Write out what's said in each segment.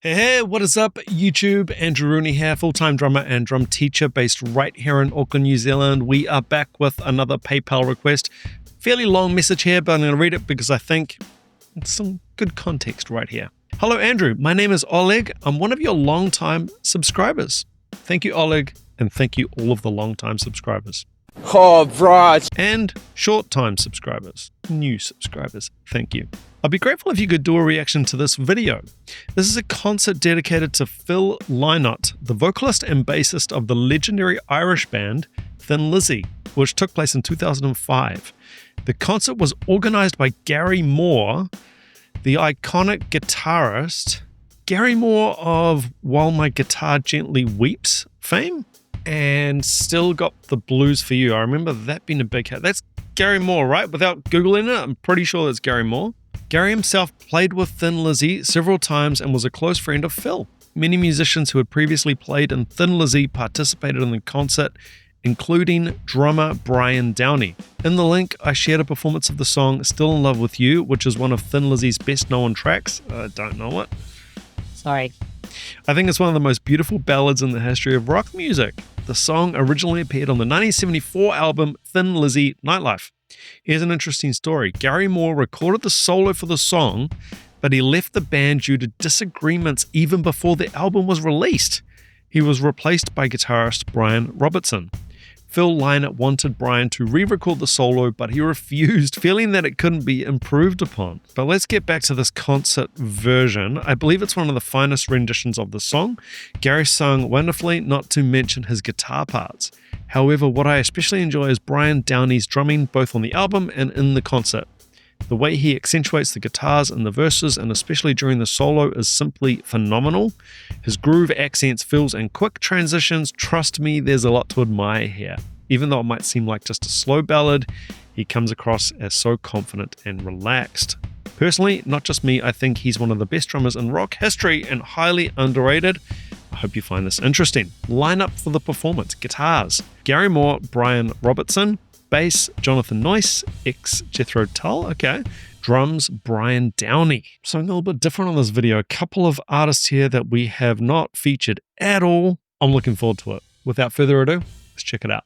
Hey, what is up, YouTube? Andrew Rooney here, full-time drummer and drum teacher based right here in Auckland, New Zealand. We are back with another PayPal request. Fairly long message here, but I'm going to read it because I think it's some good context right here. Hello, Andrew. My name is Oleg. I'm one of your long-time subscribers. Thank you, Oleg, and thank you all of the long-time subscribers. Oh, right. And short-time subscribers, new subscribers. Thank you. I'd be grateful if you could do a reaction to this video. This is a concert dedicated to Phil Lynott, the vocalist and bassist of the legendary Irish band Thin Lizzy, which took place in 2005. The concert was organized by Gary Moore, the iconic guitarist, Gary Moore of While My Guitar Gently Weeps fame, and Still Got the Blues for You. I remember that being a big hit. That's Gary Moore, right? Without Googling it, I'm pretty sure that's Gary Moore. Gary himself played with Thin Lizzy several times and was a close friend of Phil. Many musicians who had previously played in Thin Lizzy participated in the concert, including drummer Brian Downey. In the link, I shared a performance of the song Still in Love with You, which is one of Thin Lizzy's best known tracks. I don't know it. Sorry. I think it's one of the most beautiful ballads in the history of rock music. The song originally appeared on the 1974 album Thin Lizzy Nightlife. Here's an interesting story. Gary Moore recorded the solo for the song, but he left the band due to disagreements even before the album was released. He was replaced by guitarist Brian Robertson. Phil Lynott wanted Brian to re-record the solo, but he refused, feeling that it couldn't be improved upon. But let's get back to this concert version. I believe it's one of the finest renditions of the song. Gary sung wonderfully, not to mention his guitar parts. However, what I especially enjoy is Brian Downey's drumming both on the album and in the concert. The way he accentuates the guitars in the verses and especially during the solo is simply phenomenal. His groove accents, fills, and quick transitions, trust me, there's a lot to admire here. Even though it might seem like just a slow ballad, he comes across as so confident and relaxed. Personally, not just me, I think he's one of the best drummers in rock history and highly underrated. I hope you find this interesting. Lineup for the performance: guitars, Gary Moore, Brian Robertson; bass, Jonathan Noyce, ex-Jethro Tull, okay. Drums, Brian Downey. Something a little bit different on this video. A couple of artists here that we have not featured at all. I'm looking forward to it. Without further ado, let's check it out.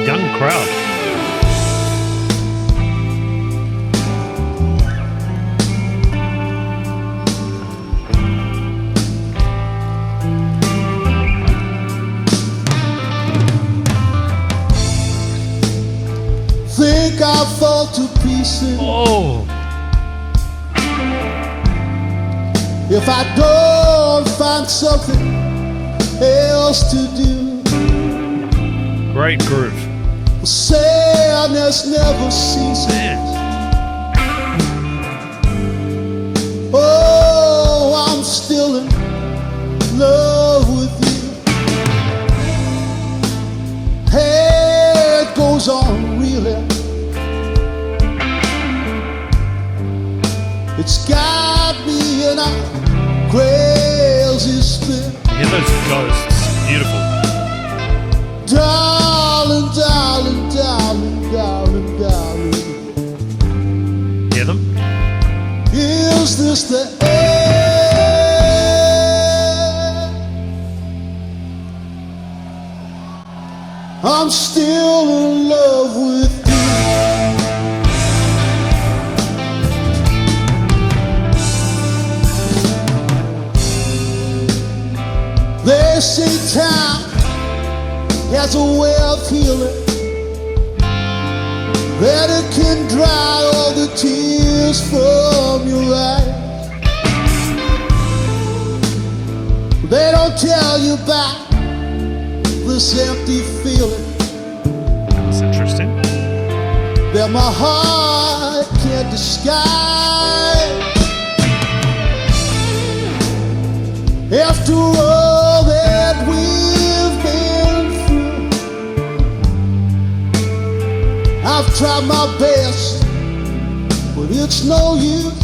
Young crowd. Think I'll fall to pieces if I don't find something else to do. Great groove. Sadness never ceases. Oh, I'm still in love with you. Hey, it goes on really. It's got me in a crazy spin. Hear those ghosts. Beautiful. Darling, darling, darling, darling, darling. Hear them? Is this the end? I'm still in love with you. They say time has a way of healing, that it can dry all the tears from your eyes. They don't tell you about this empty feeling That's interesting. that my heart can't disguise. After all that we've been tried my best, but it's no use.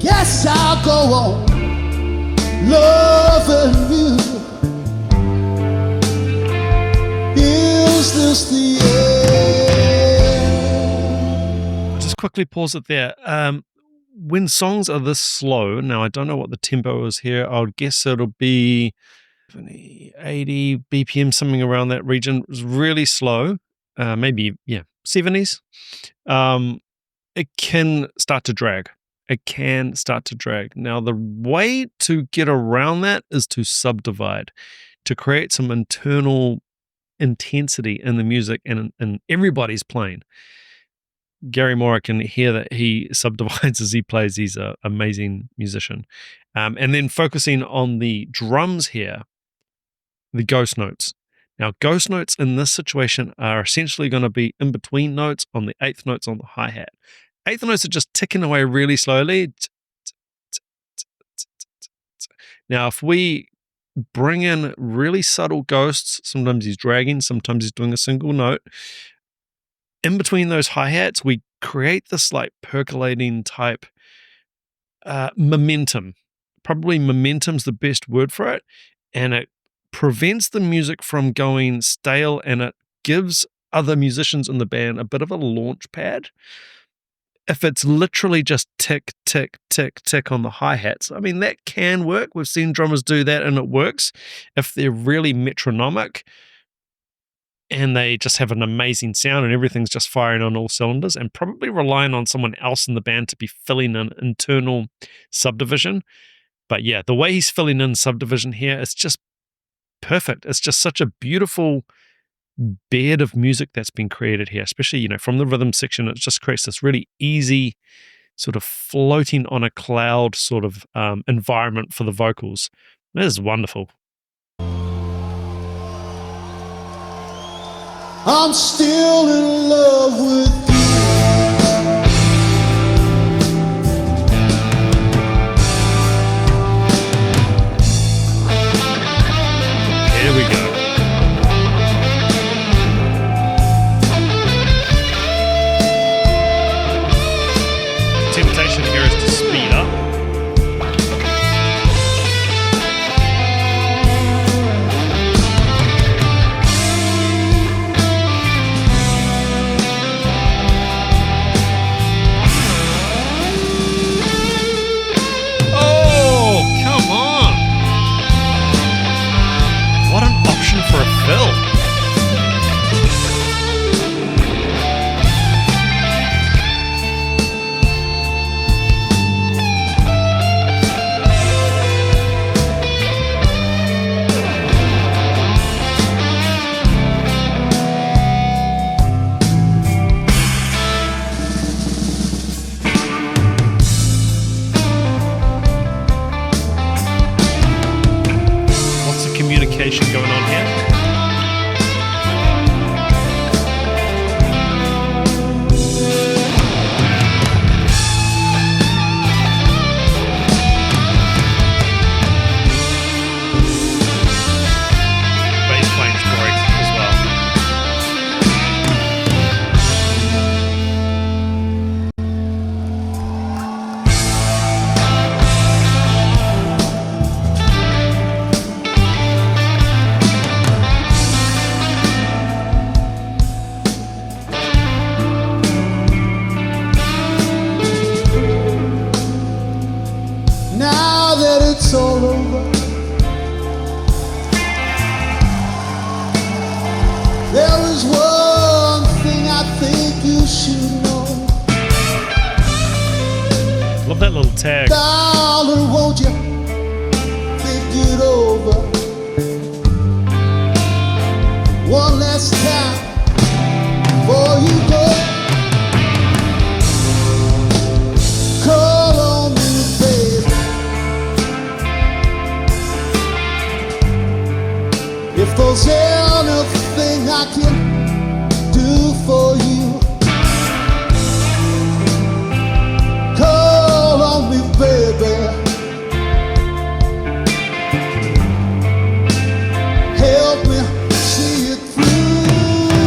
Guess I'll go on loving you. Is this the end? Just quickly pause it there. When songs are this slow, now I don't know what the tempo is here. I would guess it'll be 70, 80 BPM, something around that region. It's really slow, maybe, 70s. It can start to drag. Now, the way to get around that is to subdivide, to create some internal intensity in the music and everybody's playing. Gary Moore, I can hear that he subdivides as he plays. He's an amazing musician. And then focusing on the drums here, the ghost notes. Now, ghost notes in this situation are essentially going to be in between notes on the eighth notes on the hi-hat. Eighth notes are just ticking away really slowly. Now, if we bring in really subtle ghosts, sometimes he's dragging, sometimes he's doing a single note. In between those hi-hats, we create this like percolating type momentum. Probably momentum's the best word for it. And it prevents the music from going stale, and it gives other musicians in the band a bit of a launch pad. If it's literally just tick, tick, tick, tick on the hi-hats, I mean, that can work. We've seen drummers do that and it works. If they're really metronomic and they just have an amazing sound and everything's just firing on all cylinders, and probably relying on someone else in the band to be filling in internal subdivision. But yeah, the way he's filling in subdivision here is just perfect. It's just such a beautiful bed of music that's been created here, especially, from the rhythm section. It just creates this really easy sort of floating on a cloud sort of environment for the vocals. It is wonderful. I'm still in love with you. Here we go. Temptation here is to speed up. For a Phil. Lots of communication going on here. It's all over. There is one thing I think you should know. Love that little tag. Darling, won't you think it over one last time before you go? Call on me, baby. If there's anything I can do for you, call on me, baby. Help me see it through.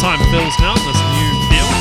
time fills now in this new field.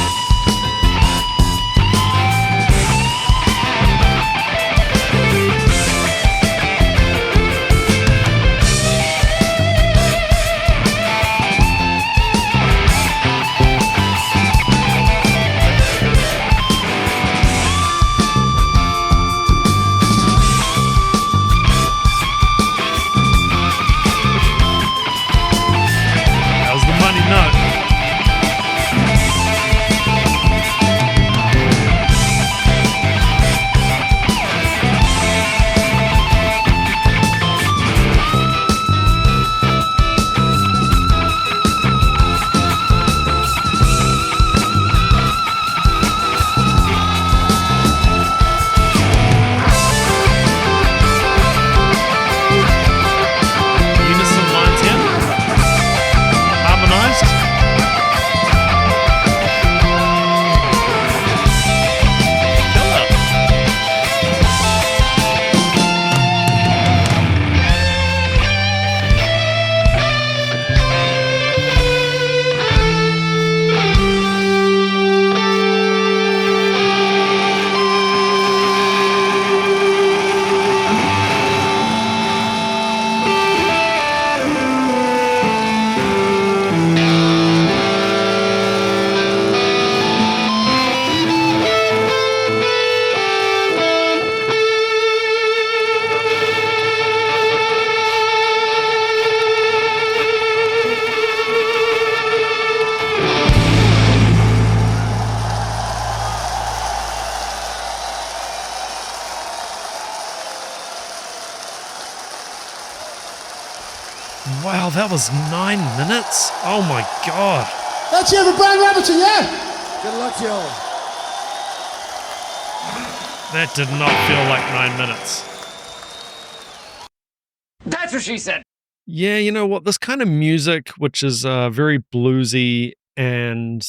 Wow, that was 9 minutes? Oh my God. That's it for Brian Robertson, yeah? Good luck, y'all. That did not feel like 9 minutes. That's what she said. Yeah, you know what? This kind of music, which is very bluesy, and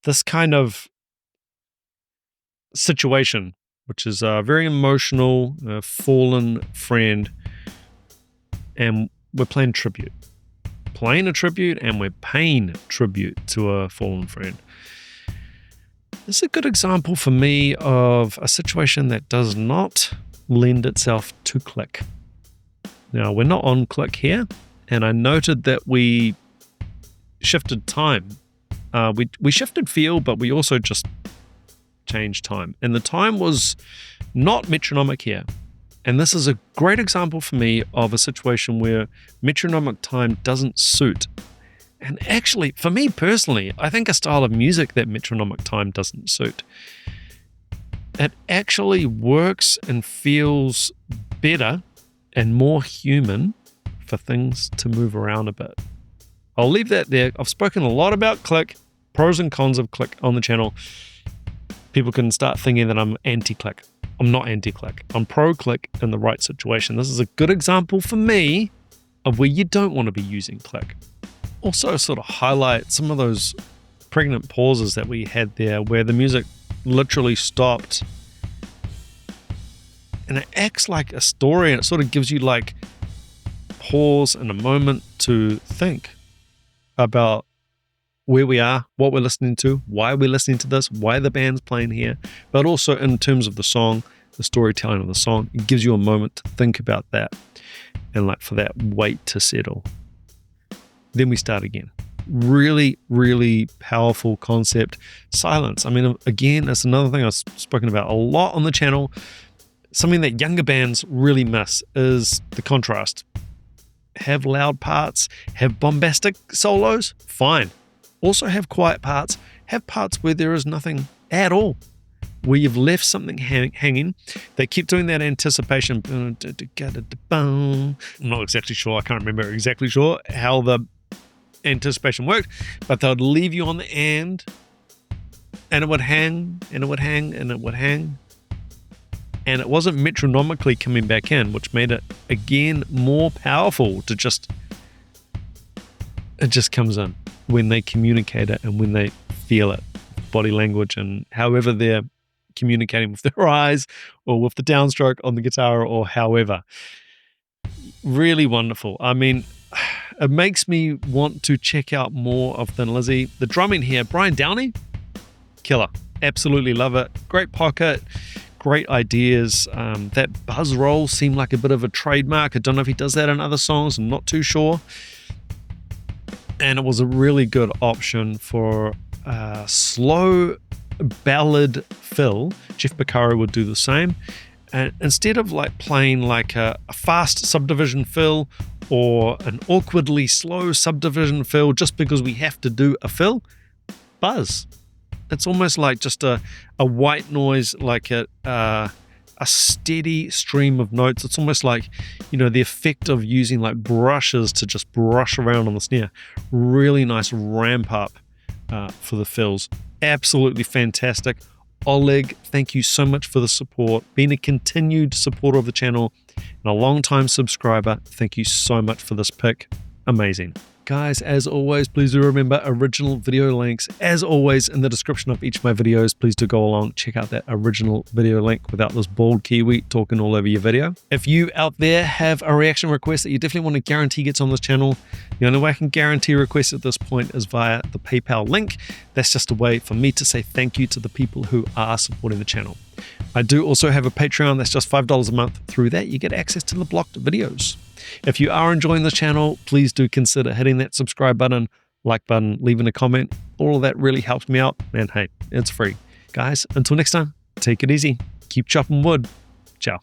this kind of situation, which is very emotional, a fallen friend, and we're playing tribute. Playing a tribute, and we're paying tribute to a fallen friend. This is a good example for me of a situation that does not lend itself to click. Now, we're not on click here, and I noted that we shifted time. We shifted feel, but we also just changed time. And the time was not metronomic here. And this is a great example for me of a situation where metronomic time doesn't suit. And actually, for me personally, I think a style of music that metronomic time doesn't suit. It actually works and feels better and more human for things to move around a bit. I'll leave that there. I've spoken a lot about click, pros and cons of click on the channel. People can start thinking that I'm anti-click. I'm not anti-click. I'm pro-click in the right situation. This is a good example for me of where you don't want to be using click. Also sort of highlight some of those pregnant pauses that we had there where the music literally stopped and it acts like a story, and it sort of gives you like pause and a moment to think about where we are, what we're listening to, why we're listening to this, why the band's playing here, but also in terms of the song, the storytelling of the song. It gives you a moment to think about that and like for that weight to settle. Then we start again. Really, really powerful concept. Silence. I mean, again, that's another thing I've spoken about a lot on the channel. Something that younger bands really miss is the contrast. Have loud parts, have bombastic solos, fine. Also have quiet parts, have parts where there is nothing at all, where you've left something hanging. They keep doing that anticipation. I'm not exactly sure, I can't remember exactly sure how the anticipation worked, but they would leave you on the end, and it would hang, and it would hang, and it would hang. And it wasn't metronomically coming back in, which made it, again, more powerful to just, it just comes in when they communicate it and when they feel it, body language and however they're communicating with their eyes or with the downstroke on the guitar or however. Really wonderful. I mean, it makes me want to check out more of Thin Lizzy. The drumming here, Brian Downey, killer. Absolutely love it. Great pocket, great ideas. That buzz roll seemed like a bit of a trademark. I don't know if he does that in other songs. I'm not too sure. And it was a really good option for slow ballad fill. Jeff Beccaro would do the same. And instead of like playing like a fast subdivision fill or an awkwardly slow subdivision fill just because we have to do a fill, buzz. It's almost like just a white noise, like a steady stream of notes. It's almost like, the effect of using like brushes to just brush around on the snare. Really nice ramp up for the fills. Absolutely fantastic. Oleg, thank you so much for the support. Being a continued supporter of the channel and a long-time subscriber, thank you so much for this pick. Amazing. Guys, as always, please do remember original video links, as always, in the description of each of my videos. Please do go along, check out that original video link without this bald Kiwi talking all over your video. If you out there have a reaction request that you definitely want to guarantee gets on this channel, the only way I can guarantee requests at this point is via the PayPal link. That's just a way for me to say thank you to the people who are supporting the channel. I do also have a Patreon that's just $5 a month. Through that, you get access to the blocked videos. If you are enjoying the channel, please do consider hitting that subscribe button, like button, leaving a comment. All of that really helps me out. And hey, it's free. Guys, until next time, take it easy. Keep chopping wood. Ciao.